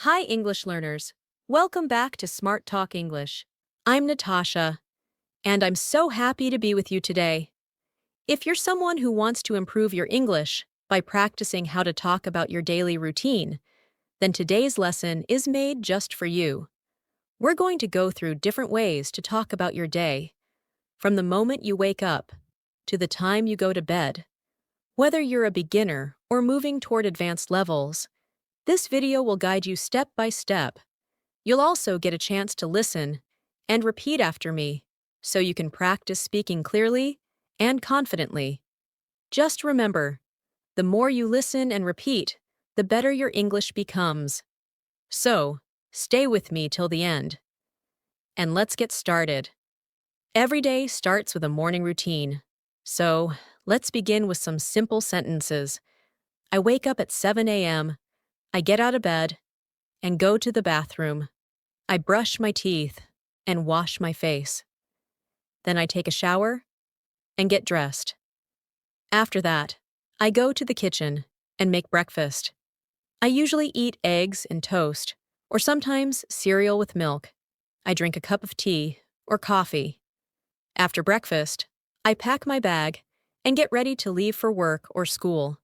Hi, English learners. Welcome back to Smart Talk English. I'm Natasha, and I'm so happy to be with you today. If you're someone who wants to improve your English by practicing how to talk about your daily routine, then today's lesson is made just for you. We're going to go through different ways to talk about your day, from the moment you wake up to the time you go to bed. Whether you're a beginner or moving toward advanced levels, this video will guide you step by step. You'll also get a chance to listen and repeat after me so you can practice speaking clearly and confidently. Just remember, the more you listen and repeat, the better your English becomes. So, stay with me till the end. And let's get started. Every day starts with a morning routine. So, let's begin with some simple sentences. I wake up at 7 a.m., I get out of bed, and go to the bathroom. I brush my teeth and wash my face. Then I take a shower and get dressed. After that, I go to the kitchen and make breakfast. I usually eat eggs and toast, or sometimes cereal with milk. I drink a cup of tea or coffee. After breakfast, I pack my bag and get ready to leave for work or school.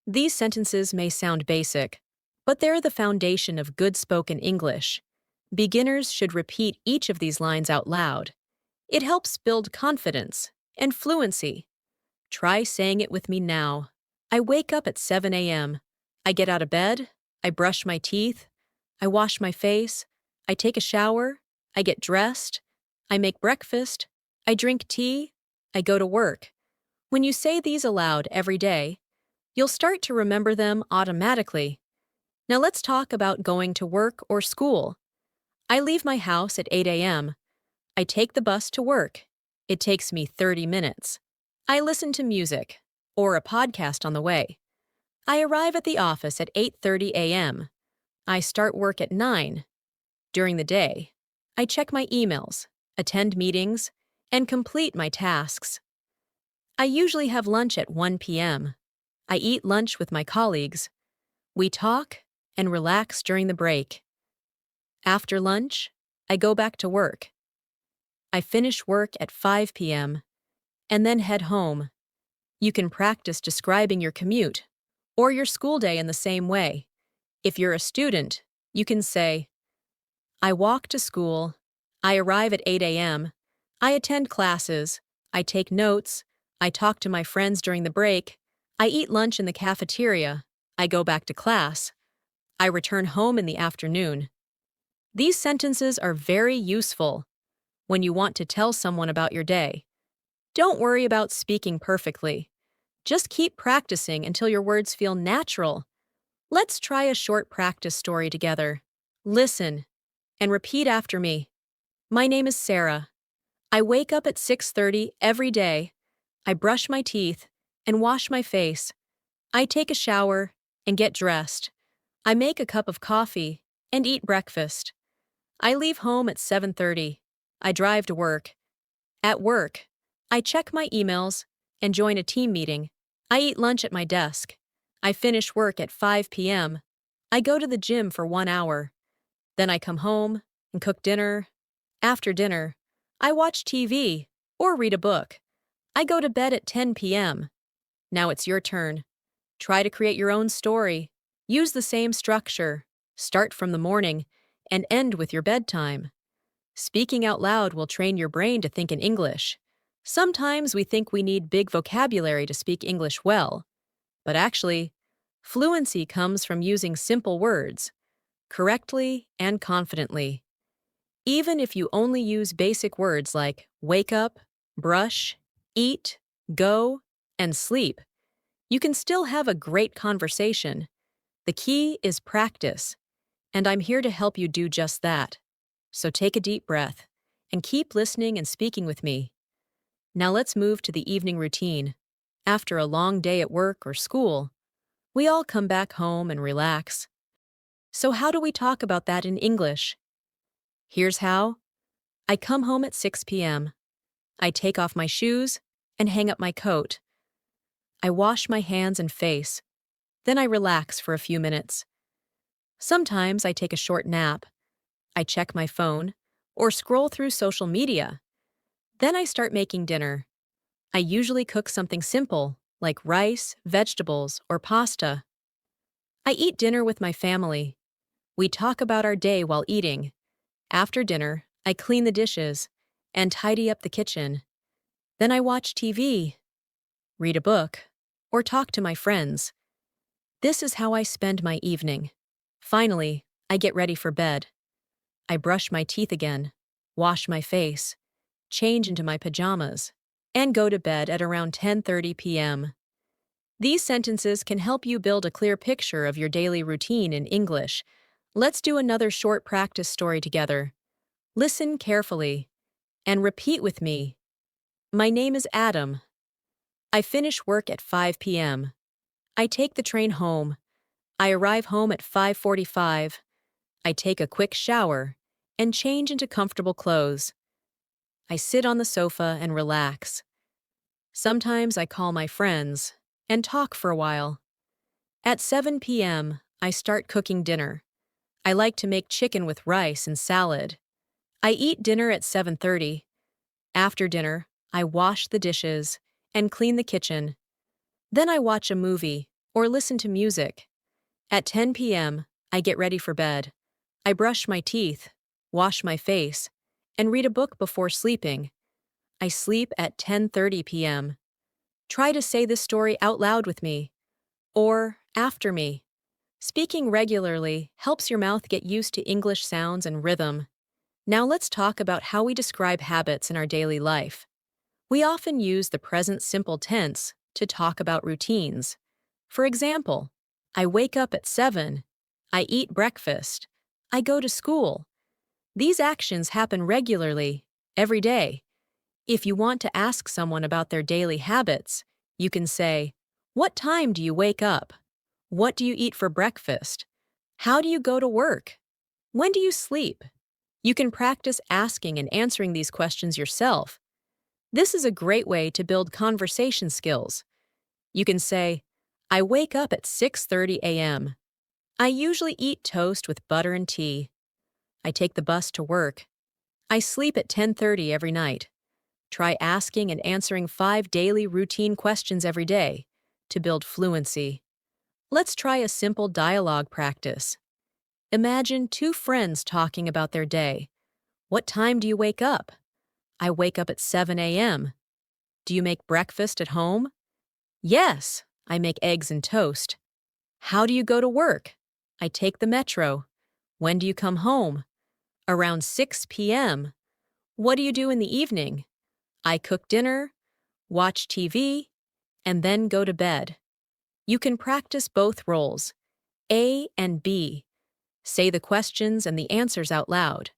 These sentences may sound basic, but they're the foundation of good spoken English. Beginners should repeat each of these lines out loud. It helps build confidence and fluency. Try saying it with me now. I wake up at 7 a.m. I get out of bed. I brush my teeth. I wash my face. I take a shower. I get dressed. I make breakfast. I drink tea. I go to work. When you say these aloud every day, you'll start to remember them automatically. Now let's talk about going to work or school. I leave my house at 8 a.m. I take the bus to work. It takes me 30 minutes. I listen to music or a podcast on the way. I arrive at the office at 8:30 a.m. I start work at 9. During the day, I check my emails, attend meetings, and complete my tasks. I usually have lunch at 1 p.m. I eat lunch with my colleagues. We talk and relax during the break. After lunch, I go back to work. I finish work at 5 p.m. and then head home. You can practice describing your commute or your school day in the same way. If you're a student, you can say, I walk to school, I arrive at 8 a.m., I attend classes, I take notes, I talk to my friends during the break, I eat lunch in the cafeteria, I go back to class, I return home in the afternoon. These sentences are very useful when you want to tell someone about your day. Don't worry about speaking perfectly. Just keep practicing until your words feel natural. Let's try a short practice story together. Listen and repeat after me. My name is Sarah. I wake up at 6:30 every day. I brush my teeth and wash my face. I take a shower and get dressed. I make a cup of coffee and eat breakfast. I leave home at 7:30. I drive to work. At work, I check my emails and join a team meeting. I eat lunch at my desk. I finish work at 5 p.m. I go to the gym for 1 hour. Then I come home and cook dinner. After dinner, I watch TV or read a book. I go to bed at 10 p.m. Now it's your turn. Try to create your own story. Use the same structure. Start from the morning and end with your bedtime. Speaking out loud will train your brain to think in English. Sometimes we think we need big vocabulary to speak English well, but actually, fluency comes from using simple words, correctly and confidently. Even if you only use basic words like wake up, brush, eat, go, and sleep, you can still have a great conversation. The key is practice, and I'm here to help you do just that. So take a deep breath and keep listening and speaking with me. Now let's move to the evening routine. After a long day at work or school, we all come back home and relax. So how do we talk about that in English? Here's how. I come home at 6 p.m. I take off my shoes and hang up my coat. I wash my hands and face. Then I relax for a few minutes. Sometimes I take a short nap, I check my phone, or scroll through social media. Then I start making dinner. I usually cook something simple, like rice, vegetables, or pasta. I eat dinner with my family. We talk about our day while eating. After dinner, I clean the dishes and tidy up the kitchen. Then I watch TV, read a book, or talk to my friends. This is how I spend my evening. Finally, I get ready for bed. I brush my teeth again, wash my face, change into my pajamas, and go to bed at around 10:30 p.m. These sentences can help you build a clear picture of your daily routine in English. Let's do another short practice story together. Listen carefully and repeat with me. My name is Adam. I finish work at 5 p.m. I take the train home. I arrive home at 5:45. I take a quick shower and change into comfortable clothes. I sit on the sofa and relax. Sometimes I call my friends and talk for a while. At 7 p.m., I start cooking dinner. I like to make chicken with rice and salad. I eat dinner at 7:30. After dinner, I wash the dishes and clean the kitchen. Then I watch a movie or listen to music. At 10 p.m., I get ready for bed. I brush my teeth, wash my face, and read a book before sleeping. I sleep at 10:30 p.m. Try to say this story out loud with me, or after me. Speaking regularly helps your mouth get used to English sounds and rhythm. Now let's talk about how we describe habits in our daily life. We often use the present simple tense to talk about routines. For example, I wake up at 7. I eat breakfast. I go to school. These actions happen regularly, every day. If you want to ask someone about their daily habits, you can say, "What time do you wake up? What do you eat for breakfast? How do you go to work? When do you sleep?" You can practice asking and answering these questions yourself. This is a great way to build conversation skills. You can say, "I wake up at 6:30 a.m. I usually eat toast with butter and tea. I take the bus to work. I sleep at 10:30 every night." Try asking and answering 5 daily routine questions every day to build fluency. Let's try a simple dialogue practice. Imagine 2 friends talking about their day. What time do you wake up? I wake up at 7 a.m. Do you make breakfast at home? Yes, I make eggs and toast. How do you go to work? I take the metro. When do you come home? Around 6 p.m. What do you do in the evening? I cook dinner, watch TV, and then go to bed. You can practice both roles, A and B. Say the questions and the answers out loud.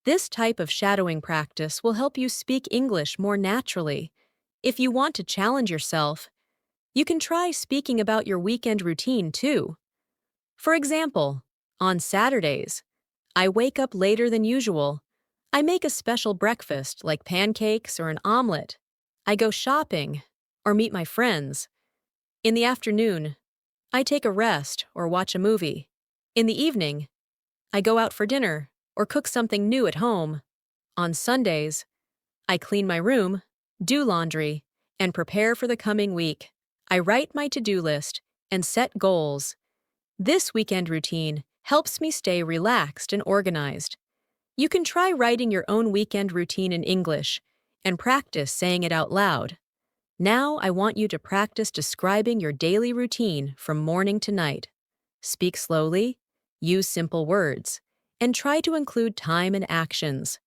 This type of shadowing practice will help you speak English more naturally. If you want to challenge yourself, you can try speaking about your weekend routine too. For example, on Saturdays, I wake up later than usual. I make a special breakfast like pancakes or an omelet. I go shopping or meet my friends. In the afternoon, I take a rest or watch a movie. In the evening, I go out for dinner or cook something new at home. On Sundays, I clean my room, do laundry, and prepare for the coming week. I write my to-do list and set goals. This weekend routine helps me stay relaxed and organized. You can try writing your own weekend routine in English and practice saying it out loud. Now I want you to practice describing your daily routine from morning to night. Speak slowly, use simple words, and try to include time and actions.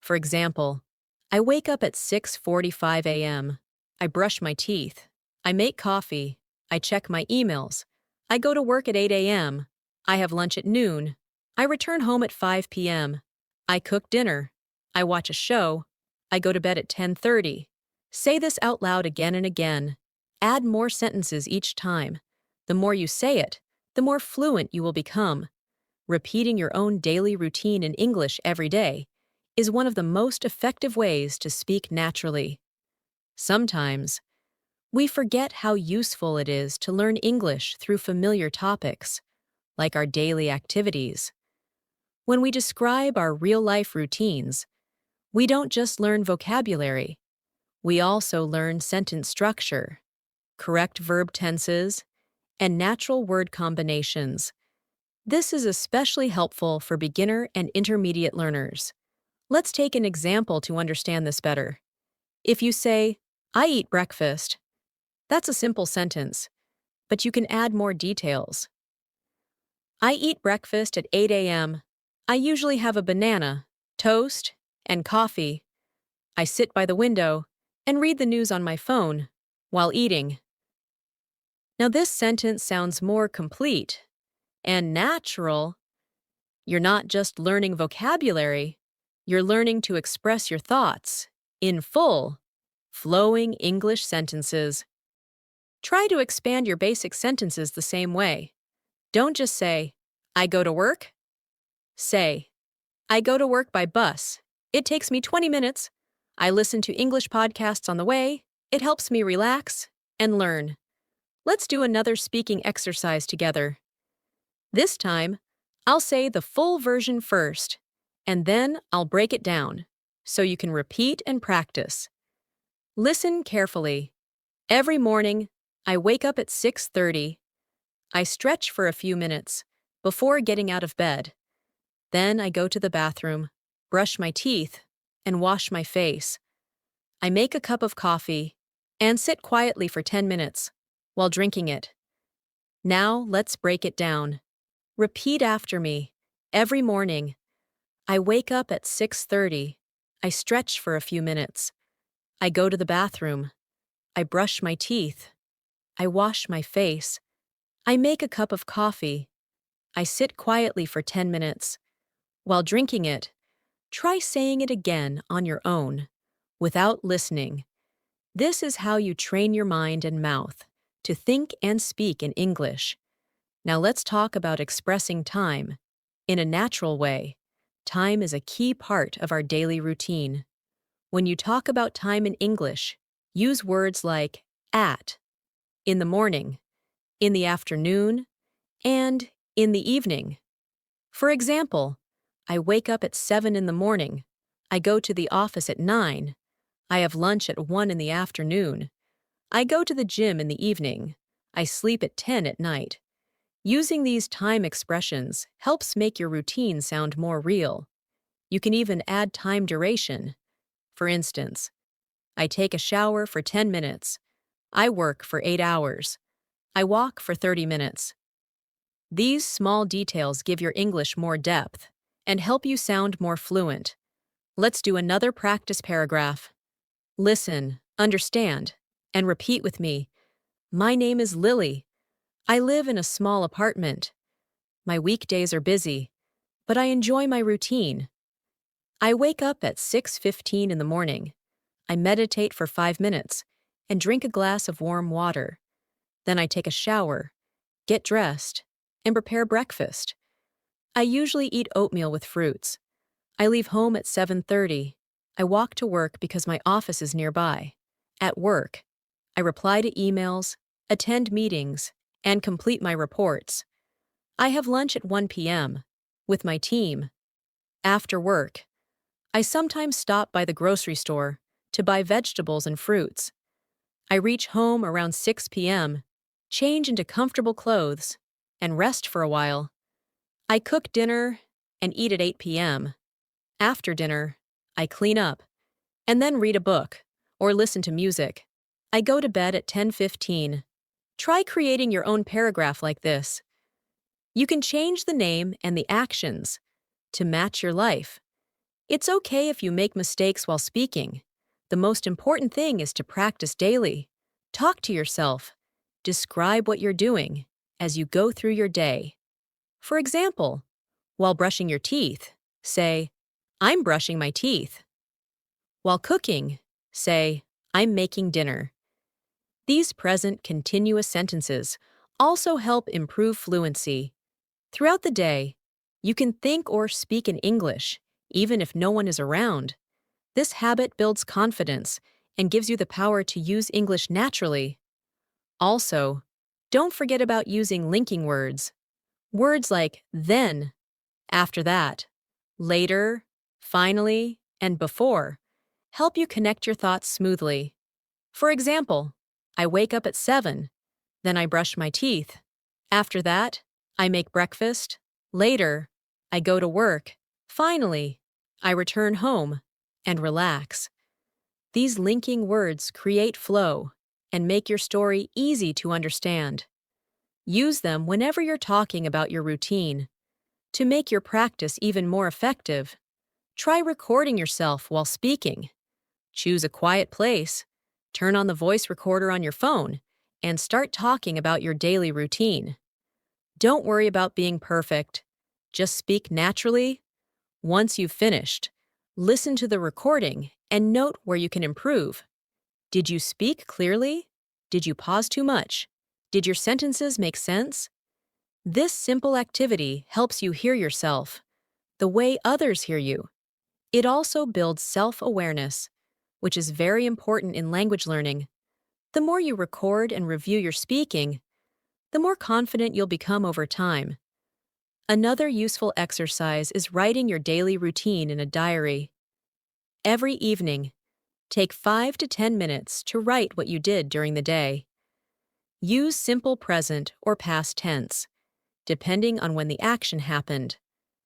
For example, I wake up at 6:45 a.m. I brush my teeth. I make coffee. I check my emails. I go to work at 8 a.m. I have lunch at noon. I return home at 5 p.m. I cook dinner. I watch a show. I go to bed at 10:30. Say this out loud again and again. Add more sentences each time. The more you say it, the more fluent you will become. Repeating your own daily routine in English every day is one of the most effective ways to speak naturally. Sometimes, we forget how useful it is to learn English through familiar topics. like our daily activities. When we describe our real-life routines, we don't just learn vocabulary, we also learn sentence structure, correct verb tenses, and natural word combinations. This is especially helpful for beginner and intermediate learners. Let's take an example to understand this better. If you say, "I eat breakfast," that's a simple sentence, but you can add more details. I eat breakfast at 8 a.m. I usually have a banana, toast, and coffee. I sit by the window and read the news on my phone while eating. Now, this sentence sounds more complete and natural. You're not just learning vocabulary, you're learning to express your thoughts in full, flowing English sentences. Try to expand your basic sentences the same way. Don't just say, "I go to work." Say, "I go to work by bus. It takes me 20 minutes. I listen to English podcasts on the way. It helps me relax and learn." Let's do another speaking exercise together. This time, I'll say the full version first, and then I'll break it down, so you can repeat and practice. Listen carefully. Every morning, I wake up at 6:30. I stretch for a few minutes before getting out of bed. Then I go to the bathroom, brush my teeth, and wash my face. I make a cup of coffee and sit quietly for 10 minutes while drinking it. Now let's break it down. Repeat after me. Every morning, I wake up at 6:30. I stretch for a few minutes. I go to the bathroom. I brush my teeth. I wash my face. I make a cup of coffee. I sit quietly for 10 minutes. While drinking it, try saying it again on your own, without listening. This is how you train your mind and mouth to think and speak in English. Now let's talk about expressing time. In a natural way, time is a key part of our daily routine. When you talk about time in English, use words like at, in the morning, in the afternoon, and in the evening. For example, I wake up at 7 in the morning. I go to the office at 9. I have lunch at 1 in the afternoon. I go to the gym in the evening. I sleep at 10 at night. Using these time expressions helps make your routine sound more real. You can even add time duration. For instance, I take a shower for 10 minutes. I work for 8 hours. I walk for 30 minutes. These small details give your English more depth and help you sound more fluent. Let's do another practice paragraph. Listen, understand, and repeat with me. My name is Lily. I live in a small apartment. My weekdays are busy, but I enjoy my routine. I wake up at 6:15 in the morning. I meditate for 5 minutes and drink a glass of warm water. Then I take a shower, get dressed, and prepare breakfast. I usually eat oatmeal with fruits. I leave home at 7:30. I walk to work because my office is nearby. At work, I reply to emails, attend meetings, and complete my reports. I have lunch at 1 p.m. with my team. After work, I sometimes stop by the grocery store to buy vegetables and fruits. I reach home around 6 p.m., change into comfortable clothes, and rest for a while. I cook dinner and eat at 8 p.m. After dinner, I clean up and then read a book or listen to music. I go to bed at 10:15. Try creating your own paragraph like this. You can change the name and the actions to match your life. It's okay if you make mistakes while speaking. The most important thing is to practice daily. Talk to yourself. Describe what you're doing as you go through your day. For example, while brushing your teeth, say, "I'm brushing my teeth." While cooking, say, "I'm making dinner." These present continuous sentences also help improve fluency. Throughout the day, you can think or speak in English, even if no one is around. This habit builds confidence and gives you the power to use English naturally. Also, don't forget about using linking words. Words like then, after that, later, finally, and before help you connect your thoughts smoothly. For example, I wake up at 7, then I brush my teeth. After that, I make breakfast. Later, I go to work. Finally, I return home and relax. These linking words create flow and make your story easy to understand. Use them whenever you're talking about your routine. To make your practice even more effective, try recording yourself while speaking. Choose a quiet place, turn on the voice recorder on your phone, and start talking about your daily routine. Don't worry about being perfect. Just speak naturally. Once you've finished, listen to the recording and note where you can improve. Did you speak clearly? Did you pause too much? Did your sentences make sense? This simple activity helps you hear yourself the way others hear you. It also builds self-awareness, which is very important in language learning. The more you record and review your speaking, the more confident you'll become over time. Another useful exercise is writing your daily routine in a diary. Every evening, take 5 to 10 minutes to write what you did during the day. Use simple present or past tense, depending on when the action happened.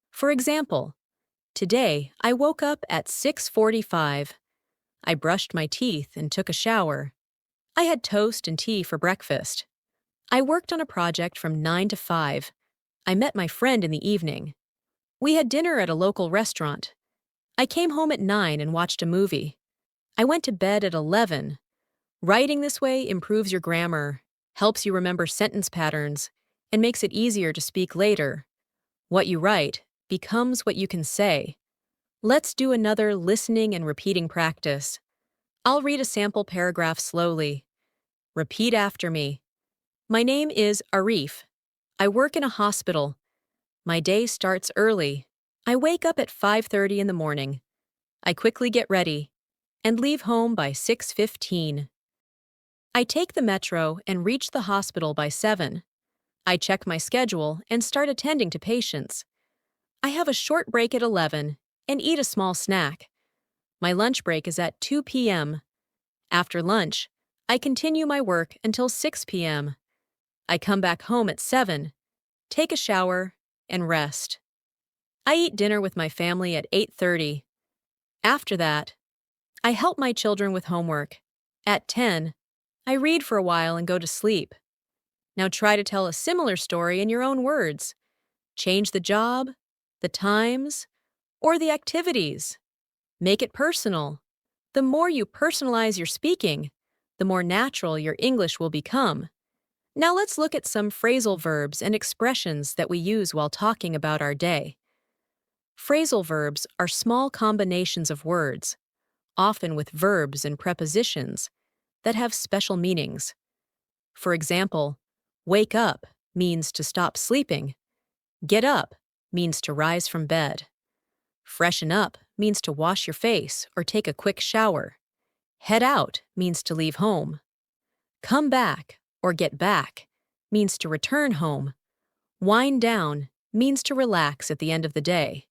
For example, today I woke up at 6:45. I brushed my teeth and took a shower. I had toast and tea for breakfast. I worked on a project from 9 to 5. I met my friend in the evening. We had dinner at a local restaurant. I came home at 9 and watched a movie. I went to bed at 11. Writing this way improves your grammar, helps you remember sentence patterns, and makes it easier to speak later. What you write becomes what you can say. Let's do another listening and repeating practice. I'll read a sample paragraph slowly. Repeat after me. My name is Arif. I work in a hospital. My day starts early. I wake up at 5:30 in the morning. I quickly get ready and leave home by 6:15. I take the metro and reach the hospital by 7. I check my schedule and start attending to patients. I have a short break at 11 and eat a small snack. My lunch break is at 2 p.m. After lunch, I continue my work until 6 p.m. I come back home at 7, take a shower, and rest. I eat dinner with my family at 8:30. After that, I help my children with homework. At 10, I read for a while and go to sleep. Now try to tell a similar story in your own words. Change the job, the times, or the activities. Make it personal. The more you personalize your speaking, the more natural your English will become. Now let's look at some phrasal verbs and expressions that we use while talking about our day. Phrasal verbs are small combinations of words, often with verbs and prepositions, that have special meanings. For example, wake up means to stop sleeping. Get up means to rise from bed. Freshen up means to wash your face or take a quick shower. Head out means to leave home. Come back or get back means to return home. Wind down means to relax at the end of the day.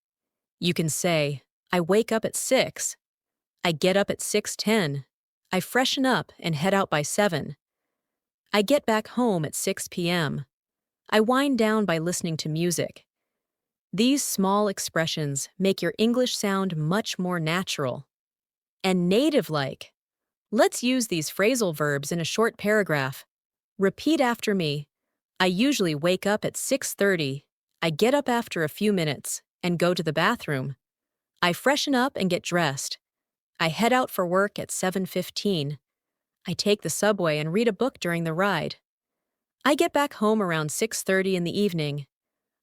You can say, I wake up at 6. I get up at 6:10. I freshen up and head out by 7. I get back home at 6 p.m. I wind down by listening to music. These small expressions make your English sound much more natural and native-like. Let's use these phrasal verbs in a short paragraph. Repeat after me. I usually wake up at 6:30. I get up after a few minutes and go to the bathroom. I freshen up and get dressed. I head out for work at 7:15. I take the subway and read a book during the ride. I get back home around 6:30 in the evening.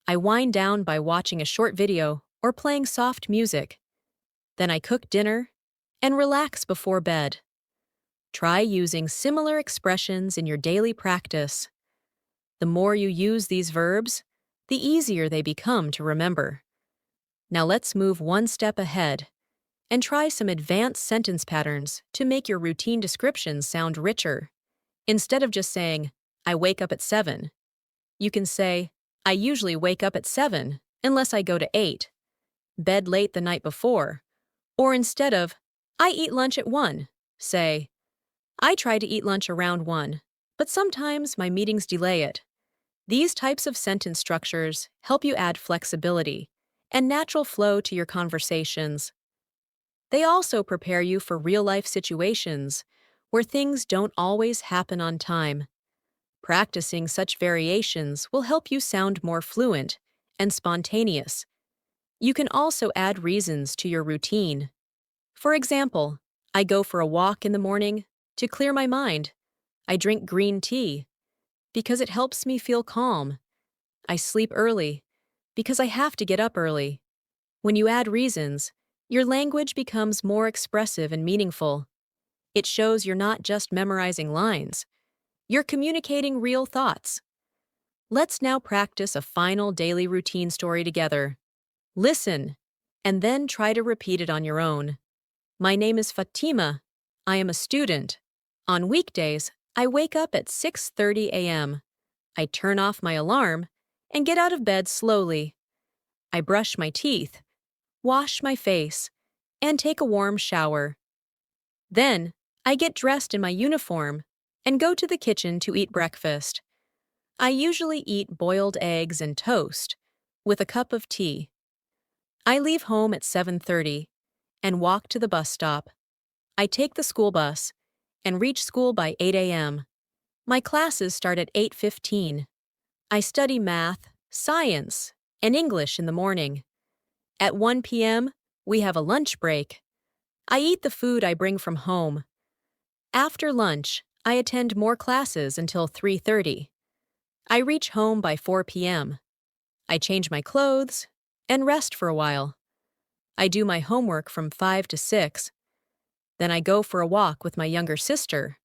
I wind down by watching a short video or playing soft music. Then I cook dinner and relax before bed. Try using similar expressions in your daily practice. The more you use these verbs, the easier they become to remember. Now let's move one step ahead and try some advanced sentence patterns to make your routine descriptions sound richer. Instead of just saying, I wake up at 7, you can say, I usually wake up at 7, unless I go to 8. Bed late the night before. Or instead of, I eat lunch at 1, say, I try to eat lunch around 1, but sometimes my meetings delay it. These types of sentence structures help you add flexibility and natural flow to your conversations. They also prepare you for real-life situations where things don't always happen on time. Practicing such variations will help you sound more fluent and spontaneous. You can also add reasons to your routine. For example, I go for a walk in the morning to clear my mind. I drink green tea because it helps me feel calm. I sleep early because I have to get up early. When you add reasons, your language becomes more expressive and meaningful. It shows you're not just memorizing lines, you're communicating real thoughts. Let's now practice a final daily routine story together. Listen, and then try to repeat it on your own. My name is Fatima. I am a student. On weekdays, I wake up at 6:30 a.m. I turn off my alarm and get out of bed slowly. I brush my teeth, wash my face, and take a warm shower. Then, I get dressed in my uniform and go to the kitchen to eat breakfast. I usually eat boiled eggs and toast with a cup of tea. I leave home at 7:30 and walk to the bus stop. I take the school bus and reach school by 8 a.m. My classes start at 8:15. I study math, science, and English in the morning. At 1 p.m., we have a lunch break. I eat the food I bring from home. After lunch, I attend more classes until 3:30. I reach home by 4 p.m. I change my clothes and rest for a while. I do my homework from 5 to 6. Then I go for a walk with my younger sister.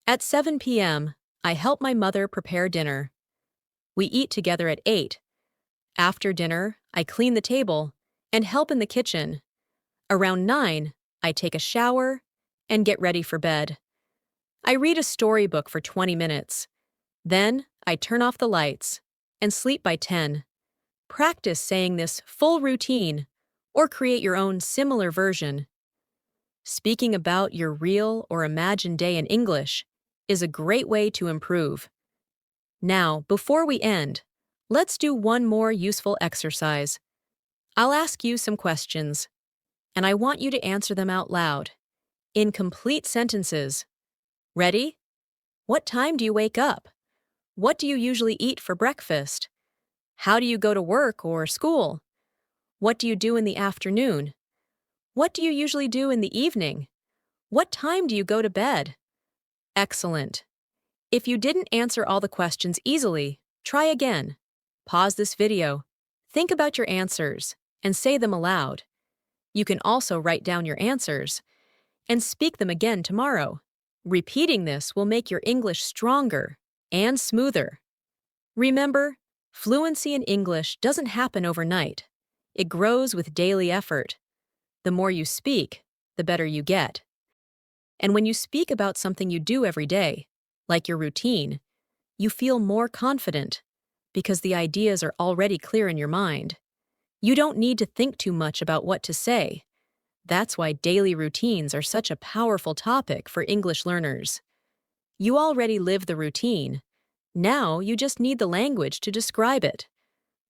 At 7 p.m., I help my mother prepare dinner. We eat together at 8. After dinner, I clean the table and help in the kitchen. Around 9, I take a shower and get ready for bed. I read a storybook for 20 minutes. Then, I turn off the lights and sleep by 10. Practice saying this full routine or create your own similar version. Speaking about your real or imagined day in English is a great way to improve. Now, before we end, let's do one more useful exercise. I'll ask you some questions, and I want you to answer them out loud, in complete sentences. Ready? What time do you wake up? What do you usually eat for breakfast? How do you go to work or school? What do you do in the afternoon? What do you usually do in the evening? What time do you go to bed? Excellent. If you didn't answer all the questions easily, try again. Pause this video, think about your answers, and say them aloud. You can also write down your answers and speak them again tomorrow. Repeating this will make your English stronger and smoother. Remember, fluency in English doesn't happen overnight. It grows with daily effort. The more you speak, the better you get. And when you speak about something you do every day, like your routine, you feel more confident because the ideas are already clear in your mind. You don't need to think too much about what to say. That's why daily routines are such a powerful topic for English learners. You already live the routine. Now you just need the language to describe it.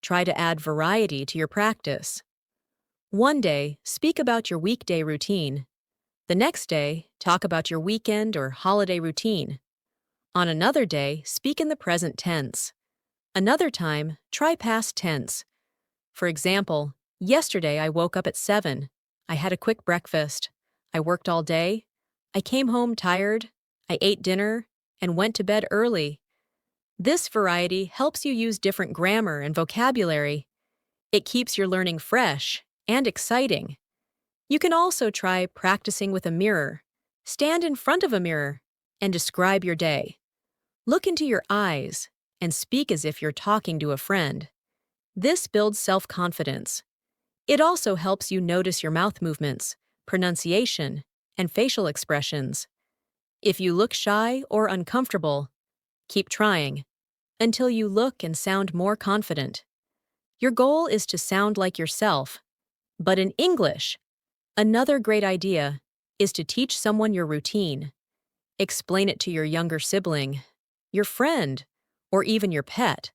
Try to add variety to your practice. One day, speak about your weekday routine. The next day, talk about your weekend or holiday routine. On another day, speak in the present tense. Another time, try past tense. For example, yesterday I woke up at 7. I had a quick breakfast. I worked all day. I came home tired. I ate dinner and went to bed early. This variety helps you use different grammar and vocabulary. It keeps your learning fresh and exciting. You can also try practicing with a mirror. Stand in front of a mirror and describe your day. Look into your eyes and speak as if you're talking to a friend. This builds self-confidence. It also helps you notice your mouth movements, pronunciation, and facial expressions. If you look shy or uncomfortable, keep trying. until you look and sound more confident. Your goal is to sound like yourself. But in English, another great idea is to teach someone your routine. Explain it to your younger sibling, your friend, or even your pet.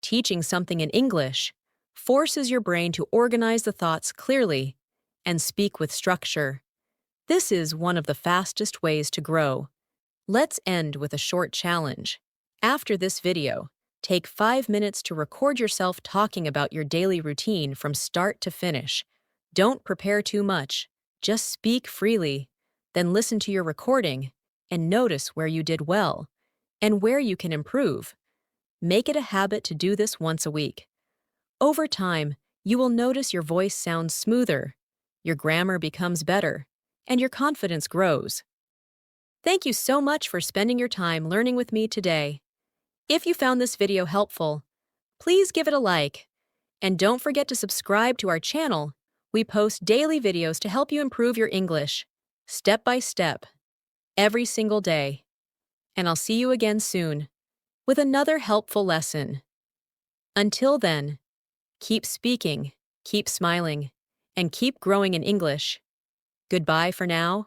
Teaching something in English forces your brain to organize the thoughts clearly and speak with structure. This is one of the fastest ways to grow. Let's end with a short challenge. After this video, take 5 minutes to record yourself talking about your daily routine from start to finish. Don't prepare too much, just speak freely. Then listen to your recording and notice where you did well and where you can improve. Make it a habit to do this once a week. Over time, you will notice your voice sounds smoother, your grammar becomes better, and your confidence grows. Thank you so much for spending your time learning with me today. If you found this video helpful, please give it a like. And don't forget to subscribe to our channel. We post daily videos to help you improve your English, step by step, every single day. And I'll see you again soon with another helpful lesson. Until then, keep speaking, keep smiling, and keep growing in English. Goodbye for now.